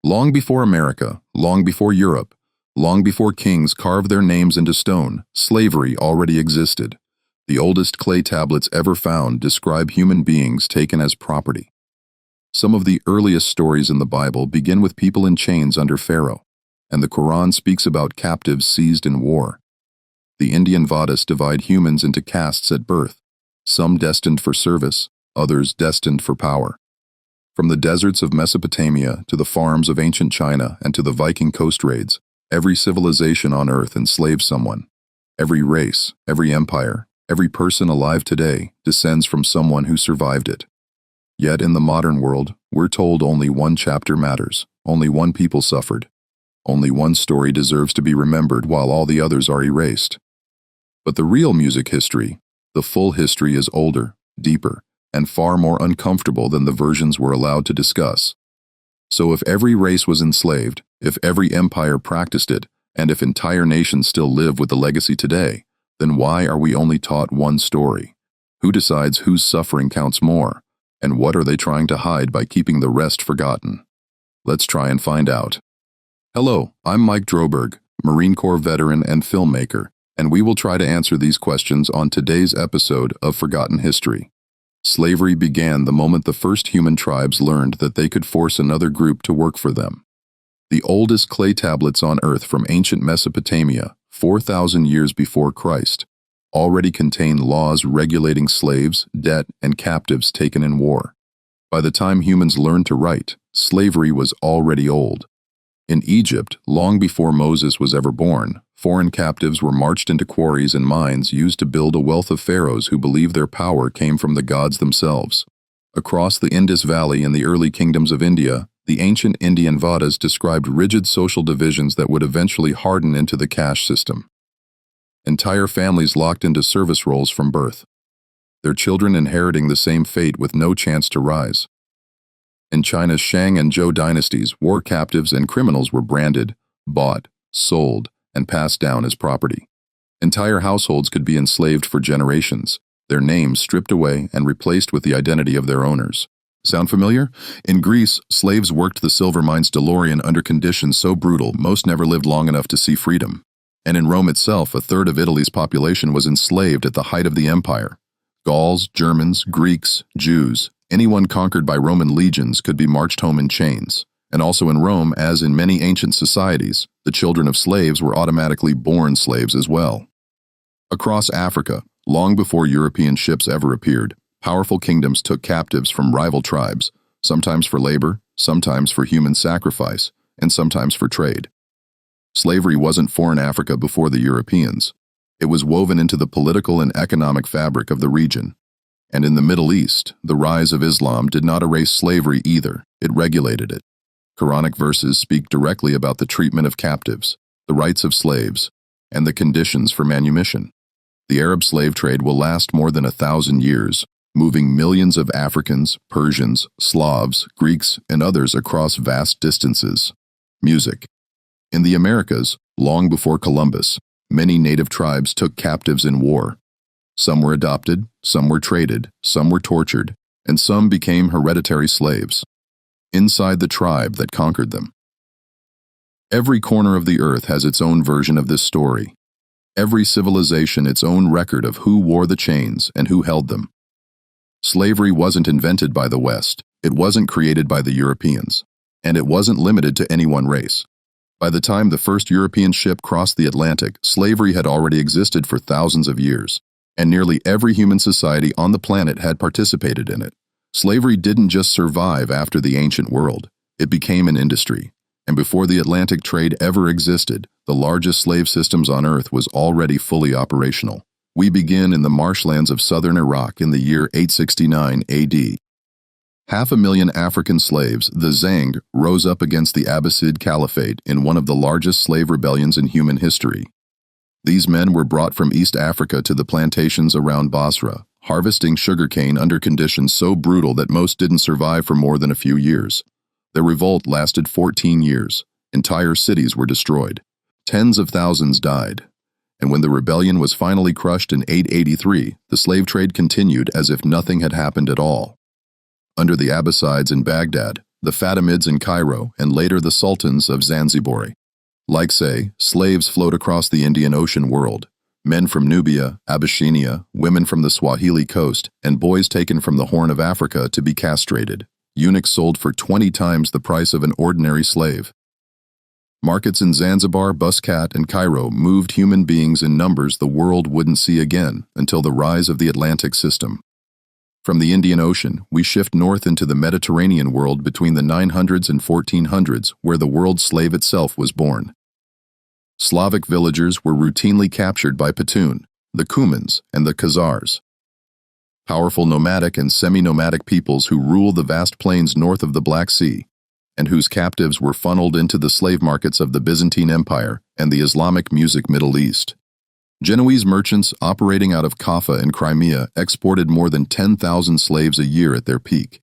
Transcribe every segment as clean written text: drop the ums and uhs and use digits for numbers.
Long before America, long before Europe, long before kings carved their names into stone, slavery already existed. The oldest clay tablets ever found describe human beings taken as property. Some of the earliest stories in the Bible begin with people in chains under Pharaoh, and the Quran speaks about captives seized in war. The Indian Vedas divide humans into castes at birth, some destined for service, others destined for power. From the deserts of Mesopotamia to the farms of ancient China and to the Viking coast raids, every civilization on earth enslaved someone. Every race, every empire, every person alive today descends from someone who survived it. Yet in the modern world, we're told only one chapter matters, only one people suffered. Only one story deserves to be remembered while all the others are erased. But the real music history, the full history, is older, deeper, and far more uncomfortable than the versions we're allowed to discuss. So if every race was enslaved, if every empire practiced it, and if entire nations still live with the legacy today, then why are we only taught one story? Who decides whose suffering counts more? And what are they trying to hide by keeping the rest forgotten? Let's try and find out. Hello, I'm Mike Droberg, Marine Corps veteran and filmmaker, and we will try to answer these questions on today's episode of Forgotten History. Slavery began the moment the first human tribes learned that they could force another group to work for them. The oldest clay tablets on earth from ancient Mesopotamia, 4,000 years before Christ, already contain laws regulating slaves, debt, and captives taken in war. By the time humans learned to write, slavery was already old. In Egypt, long before Moses was ever born, foreign captives were marched into quarries and mines used to build a wealth of pharaohs who believed their power came from the gods themselves. Across the Indus Valley in the early kingdoms of India, the ancient Indian Vedas described rigid social divisions that would eventually harden into the caste system. Entire families locked into service roles from birth, their children inheriting the same fate with no chance to rise. In China's Shang and Zhou dynasties, war captives and criminals were branded, bought, sold, and passed down as property. Entire households could be enslaved for generations, their names stripped away and replaced with the identity of their owners. Sound familiar? In Greece, slaves worked the silver mines DeLorean under conditions so brutal most never lived long enough to see freedom. And in Rome itself, a third of Italy's population was enslaved at the height of the empire. Gauls, Germans, Greeks, Jews, anyone conquered by Roman legions could be marched home in chains. And also in Rome, as in many ancient societies, the children of slaves were automatically born slaves as well. Across Africa, long before European ships ever appeared, powerful kingdoms took captives from rival tribes, sometimes for labor, sometimes for human sacrifice, and sometimes for trade. Slavery wasn't foreign Africa before the Europeans. It was woven into the political and economic fabric of the region. And in the Middle East, the rise of Islam did not erase slavery either, it regulated it. Quranic verses speak directly about the treatment of captives, the rights of slaves, and the conditions for manumission. The Arab slave trade will last more than 1,000 years, moving millions of Africans, Persians, Slavs, Greeks, and others across vast distances. Music. In the Americas, long before Columbus, many native tribes took captives in war. Some were adopted, some were traded, some were tortured, and some became hereditary slaves. Inside the tribe that conquered them. Every corner of the earth has its own version of this story. Every civilization its own record of who wore the chains and who held them. Slavery wasn't invented by the West, it wasn't created by the Europeans, and it wasn't limited to any one race. By the time the first European ship crossed the Atlantic, slavery had already existed for thousands of years, and nearly every human society on the planet had participated in it. Slavery didn't just survive after the ancient world, it became an industry. And before the Atlantic trade ever existed, the largest slave systems on earth was already fully operational. We begin in the marshlands of southern Iraq in the year 869 AD. 500,000 African slaves, the Zang, rose up against the Abbasid Caliphate in one of the largest slave rebellions in human history. These men were brought from East Africa to the plantations around Basra, harvesting sugarcane under conditions so brutal that most didn't survive for more than a few years. Their revolt lasted 14 years. Entire cities were destroyed. Tens of thousands died. And when the rebellion was finally crushed in 883, the slave trade continued as if nothing had happened at all. Under the Abbasides in Baghdad, the Fatimids in Cairo, and later the Sultans of Zanzibar. Like say, slaves flowed across the Indian Ocean world. Men from Nubia, Abyssinia, women from the Swahili coast, and boys taken from the Horn of Africa to be castrated. Eunuchs sold for 20 times the price of an ordinary slave. Markets in Zanzibar, Muscat, and Cairo moved human beings in numbers the world wouldn't see again until the rise of the Atlantic system. From the Indian Ocean, we shift north into the Mediterranean world between the 900s and 1400s, where the world slave itself was born. Slavic villagers were routinely captured by Pashtuns, the Cumans, and the Khazars. Powerful nomadic and semi-nomadic peoples who rule the vast plains north of the Black Sea, and whose captives were funneled into the slave markets of the Byzantine Empire and the Islamic music Middle East. Genoese merchants operating out of Kaffa in Crimea exported more than 10,000 slaves a year at their peak.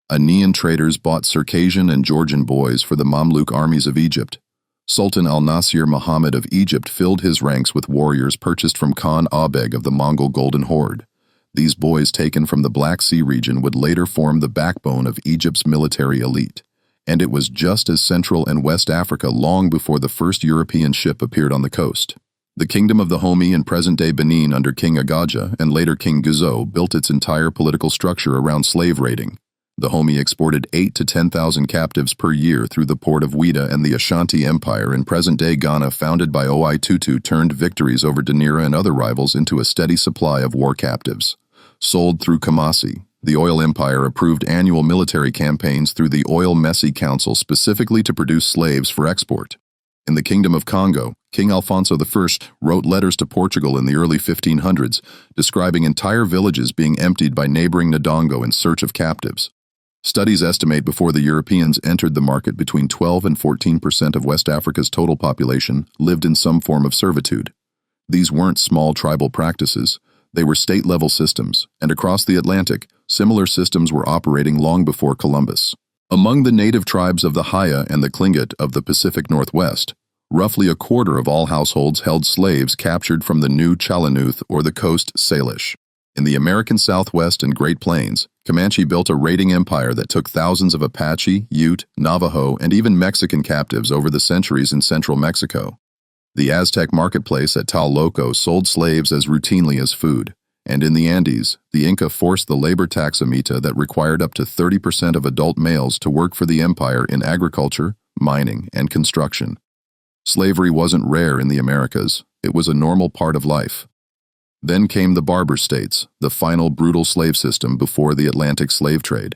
Aenean traders bought Circassian and Georgian boys for the Mamluk armies of Egypt. Sultan al-Nasir Muhammad of Egypt filled his ranks with warriors purchased from Khan Abeg of the Mongol Golden Horde. These boys taken from the Black Sea region would later form the backbone of Egypt's military elite. And it was just as Central and West Africa long before the first European ship appeared on the coast. The kingdom of the Homi in present-day Benin under King Agaja and later King Guzo built its entire political structure around slave raiding. The Homi exported 8,000 to 10,000 captives per year through the port of Ouidah, and the Ashanti Empire in present-day Ghana, founded by Oi Tutu, turned victories over Danira and other rivals into a steady supply of war captives. Sold through Kumasi, the Oil Empire approved annual military campaigns through the Oil Messi Council specifically to produce slaves for export. In the Kingdom of Congo, King Alfonso I wrote letters to Portugal in the early 1500s, describing entire villages being emptied by neighboring Ndongo in search of captives. Studies estimate before the Europeans entered the market between 12 and 14% of West Africa's total population lived in some form of servitude. These weren't small tribal practices. They were state-level systems, and across the Atlantic, similar systems were operating long before Columbus. Among the native tribes of the Haya and the Tlingit of the Pacific Northwest, roughly a quarter of all households held slaves captured from the New Chalanuth or the Coast Salish. In the American Southwest and Great Plains, Comanche built a raiding empire that took thousands of Apache, Ute, Navajo, and even Mexican captives over the centuries in central Mexico. The Aztec marketplace at Tal Loco sold slaves as routinely as food. And in the Andes, the Inca forced the labor taxamita that required up to 30% of adult males to work for the empire in agriculture, mining, and construction. Slavery wasn't rare in the Americas. It was a normal part of life. Then came the Barber States, the final brutal slave system before the Atlantic slave trade.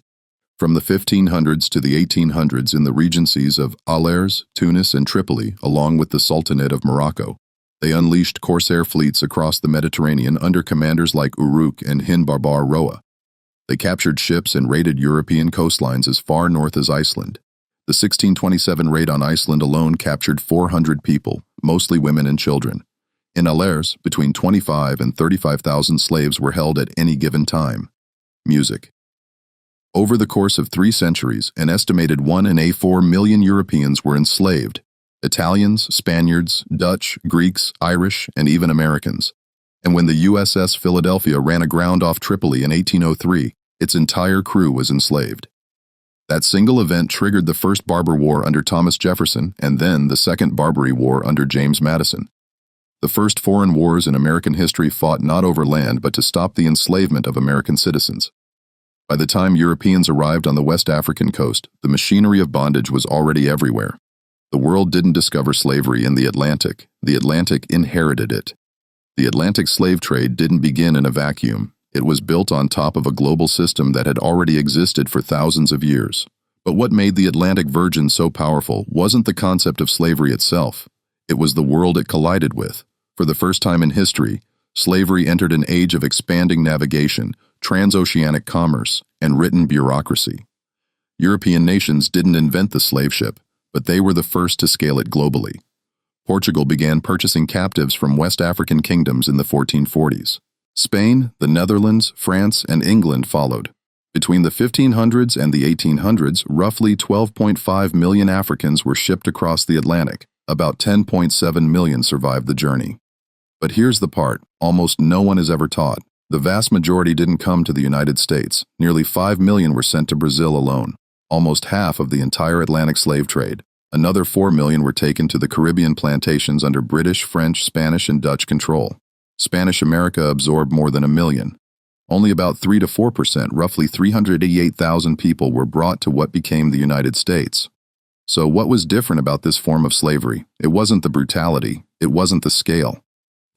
From the 1500s to the 1800s in the regencies of Algiers, Tunis, and Tripoli, along with the Sultanate of Morocco, they unleashed corsair fleets across the Mediterranean under commanders like Uruk and Hind Barbar Roa. They captured ships and raided European coastlines as far north as Iceland. The 1627 raid on Iceland alone captured 400 people, mostly women and children. In Algiers, between 25 and 35,000 slaves were held at any given time. Music. Over the course of 3 centuries, an estimated 1.4 million Europeans were enslaved. Italians, Spaniards, Dutch, Greeks, Irish, and even Americans. And when the USS Philadelphia ran aground off Tripoli in 1803, its entire crew was enslaved. That single event triggered the First Barbar War under Thomas Jefferson and then the Second Barbary War under James Madison. The first foreign wars in American history fought not over land but to stop the enslavement of American citizens. By the time Europeans arrived on the West African coast, the machinery of bondage was already everywhere. The world didn't discover slavery in the Atlantic inherited it. The Atlantic slave trade didn't begin in a vacuum. It was built on top of a global system that had already existed for thousands of years. But what made the Atlantic Virgin so powerful wasn't the concept of slavery itself. It was the world it collided with. For the first time in history, slavery entered an age of expanding navigation, transoceanic commerce, and written bureaucracy. European nations didn't invent the slave ship, but they were the first to scale it globally. Portugal began purchasing captives from West African kingdoms in the 1440s. Spain, the Netherlands, France, and England followed. Between the 1500s and the 1800s, roughly 12.5 million Africans were shipped across the Atlantic. About 10.7 million survived the journey. But here's the part almost no one is ever taught. The vast majority didn't come to the United States. Nearly 5 million were sent to Brazil alone. almost half of the entire Atlantic slave trade. Another 4 million were taken to the Caribbean plantations under British, French, Spanish, and Dutch control. Spanish America absorbed more than 1 million. Only about 3 to 4%, roughly 388,000 people, were brought to what became the United States. So what was different about this form of slavery? It wasn't the brutality, it wasn't the scale.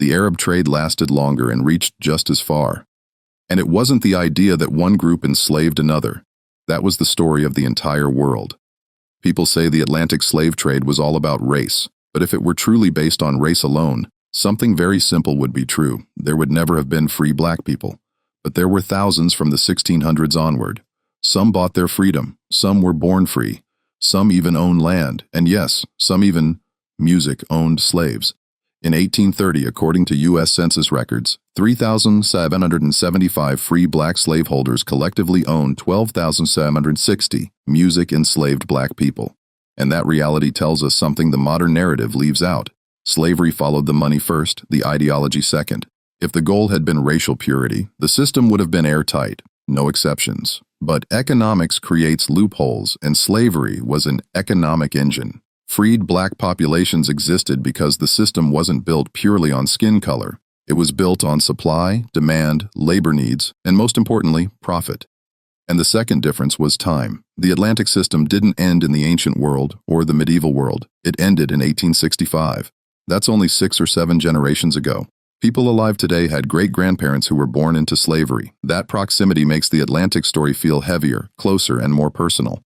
The Arab trade lasted longer and reached just as far. And it wasn't the idea that one group enslaved another. That was the story of the entire world. People say the Atlantic slave trade was all about race, but if it were truly based on race alone, something very simple would be true. There would never have been free black people. But there were thousands from the 1600s onward. Some bought their freedom, some were born free, some even owned land, and yes, some even owned slaves. In 1830, according to U.S. Census records, 3,775 free black slaveholders collectively owned 12,760 enslaved black people. And that reality tells us something the modern narrative leaves out. Slavery followed the money first, the ideology second. If the goal had been racial purity, the system would have been airtight, no exceptions. But economics creates loopholes, and slavery was an economic engine. Freed black populations existed because the system wasn't built purely on skin color. It was built on supply, demand, labor needs, and most importantly, profit. And the second difference was time. The Atlantic system didn't end in the ancient world or the medieval world. It ended in 1865. That's only 6 or 7 generations ago. People alive today had great-grandparents who were born into slavery. That proximity makes the Atlantic story feel heavier, closer, and more personal.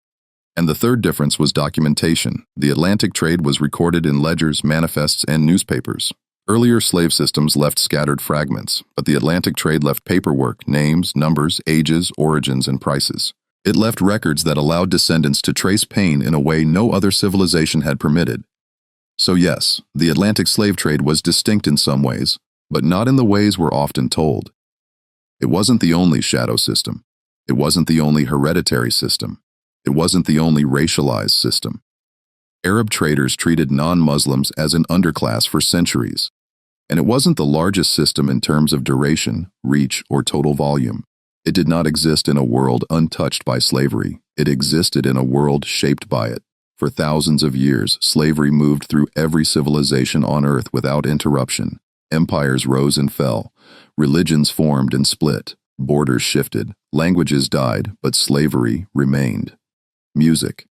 And the third difference was documentation. The Atlantic trade was recorded in ledgers, manifests, and newspapers. Earlier slave systems left scattered fragments, but the Atlantic trade left paperwork, names, numbers, ages, origins, and prices. It left records that allowed descendants to trace pain in a way no other civilization had permitted. So yes, the Atlantic slave trade was distinct in some ways, but not in the ways we're often told. It wasn't the only shadow system. It wasn't the only hereditary system. It wasn't the only racialized system. Arab traders treated non-Muslims as an underclass for centuries. And it wasn't the largest system in terms of duration, reach, or total volume. It did not exist in a world untouched by slavery. It existed in a world shaped by it. For thousands of years, slavery moved through every civilization on Earth without interruption. Empires rose and fell. Religions formed and split. Borders shifted. Languages died, but slavery remained. Music.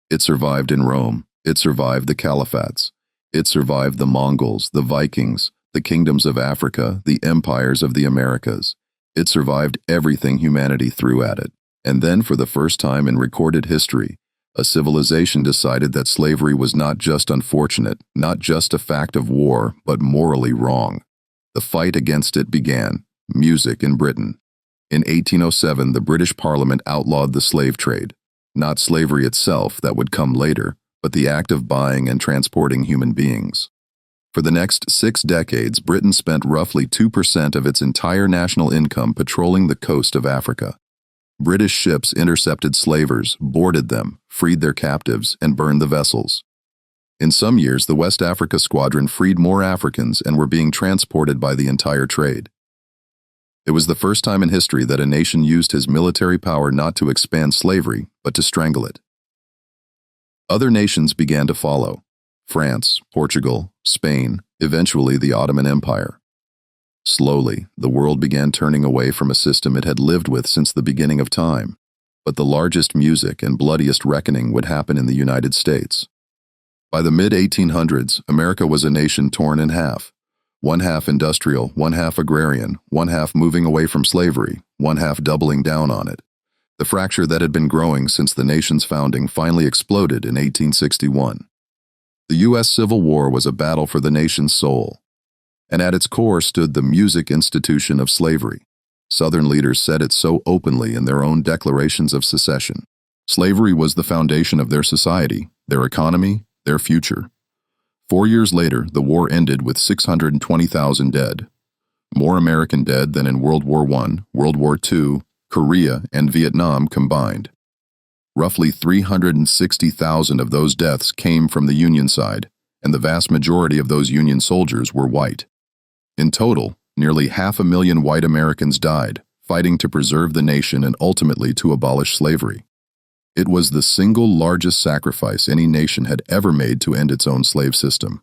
It survived in Rome. It survived the caliphates. It survived the Mongols, the Vikings, the kingdoms of Africa, the empires of the Americas. It survived everything humanity threw at it. And then, for the first time in recorded history, a civilization decided that slavery was not just unfortunate, not just a fact of war, but morally wrong. The fight against it began. Music in Britain. In 1807, the British Parliament outlawed the slave trade. Not slavery itself, that would come later, but the act of buying and transporting human beings. For the next 6 decades, Britain spent roughly 2% of its entire national income patrolling the coast of Africa. British ships intercepted slavers, boarded them, freed their captives, and burned the vessels. In some years, the West Africa Squadron freed more Africans and were being transported by the entire trade. It was the first time in history that a nation used his military power not to expand slavery, but to strangle it. Other nations began to follow. France, Portugal, Spain, eventually the Ottoman Empire. Slowly, the world began turning away from a system it had lived with since the beginning of time. But the largest music and bloodiest reckoning would happen in the United States. By the mid-1800s, America was a nation torn in half. One half industrial, one half agrarian, one half moving away from slavery, one half doubling down on it. The fracture that had been growing since the nation's founding finally exploded in 1861. The U.S. Civil War was a battle for the nation's soul. And at its core stood the music institution of slavery. Southern leaders said it so openly in their own declarations of secession. Slavery was the foundation of their society, their economy, their future. 4 years later, the war ended with 620,000 dead. More American dead than in World War I, World War II, Korea, and Vietnam combined. Roughly 360,000 of those deaths came from the Union side, and the vast majority of those Union soldiers were white. In total, nearly 500,000 white Americans died, fighting to preserve the nation and ultimately to abolish slavery. It was the single largest sacrifice any nation had ever made to end its own slave system.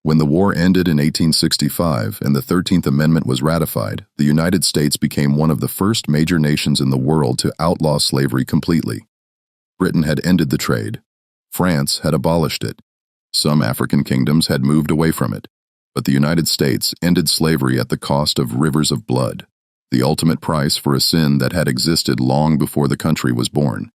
When the war ended in 1865 and the 13th Amendment was ratified, the United States became one of the first major nations in the world to outlaw slavery completely. Britain had ended the trade. France had abolished it. Some African kingdoms had moved away from it. But the United States ended slavery at the cost of rivers of blood, the ultimate price for a sin that had existed long before the country was born.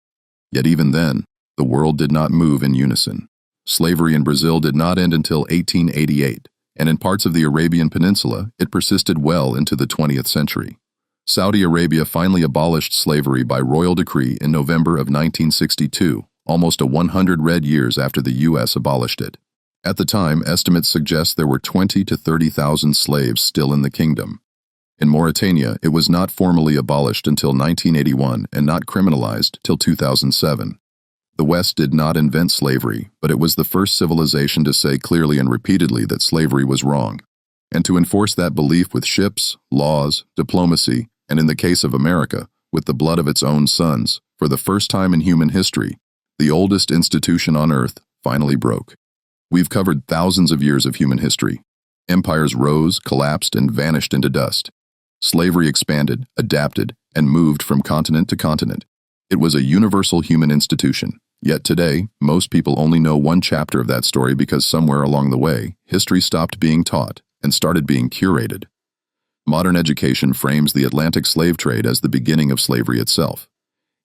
Yet even then, the world did not move in unison. Slavery in Brazil did not end until 1888, and in parts of the Arabian Peninsula, it persisted well into the 20th century. Saudi Arabia finally abolished slavery by royal decree in November of 1962, almost 100 red years after the U.S. abolished it. At the time, estimates suggest there were 20 to 30,000 slaves still in the kingdom. In Mauritania, it was not formally abolished until 1981 and not criminalized till 2007. The West did not invent slavery, but it was the first civilization to say clearly and repeatedly that slavery was wrong, and to enforce that belief with ships, laws, diplomacy, and in the case of America, with the blood of its own sons. For the first time in human history, the oldest institution on earth finally broke. We've covered thousands of years of human history. Empires rose, collapsed, and vanished into dust. Slavery expanded, adapted, and moved from continent to continent. It was a universal human institution. Yet today, most people only know one chapter of that story because somewhere along the way, history stopped being taught and started being curated. Modern education frames the Atlantic slave trade as the beginning of slavery itself.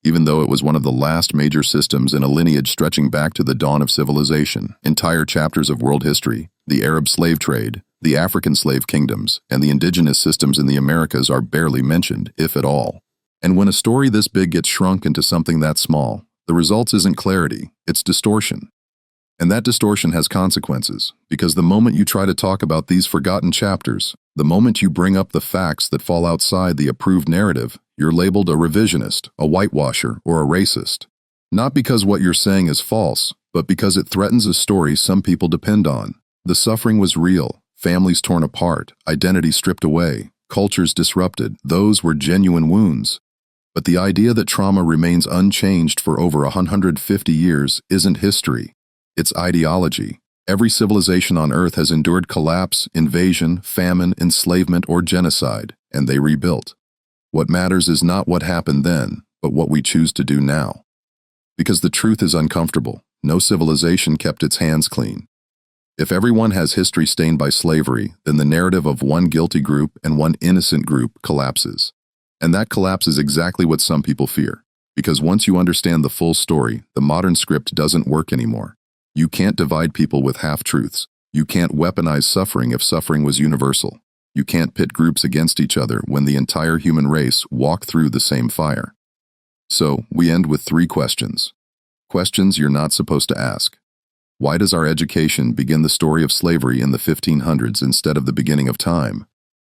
Even though it was one of the last major systems in a lineage stretching back to the dawn of civilization, entire chapters of world history, the Arab slave trade, the African slave kingdoms, and the indigenous systems in the Americas are barely mentioned, if at all. And when a story this big gets shrunk into something that small, the result isn't clarity, it's distortion. And that distortion has consequences, because the moment you try to talk about these forgotten chapters, the moment you bring up the facts that fall outside the approved narrative, you're labeled a revisionist, a whitewasher, or a racist. Not because what you're saying is false, but because it threatens a story some people depend on. The suffering was real, families torn apart, identity stripped away, cultures disrupted. Those were genuine wounds. But the idea that trauma remains unchanged for over 150 years isn't history. It's ideology. Every civilization on Earth has endured collapse, invasion, famine, enslavement, or genocide, and they rebuilt. What matters is not what happened then, but what we choose to do now. Because the truth is uncomfortable. No civilization kept its hands clean. If everyone has history stained by slavery, then the narrative of one guilty group and one innocent group collapses. And that collapse is exactly what some people fear. Because once you understand the full story, the modern script doesn't work anymore. You can't divide people with half-truths. You can't weaponize suffering if suffering was universal. You can't pit groups against each other when the entire human race walked through the same fire. So, we end with 3 questions. Questions you're not supposed to ask. Why does our education begin the story of slavery in the 1500s instead of the beginning of time?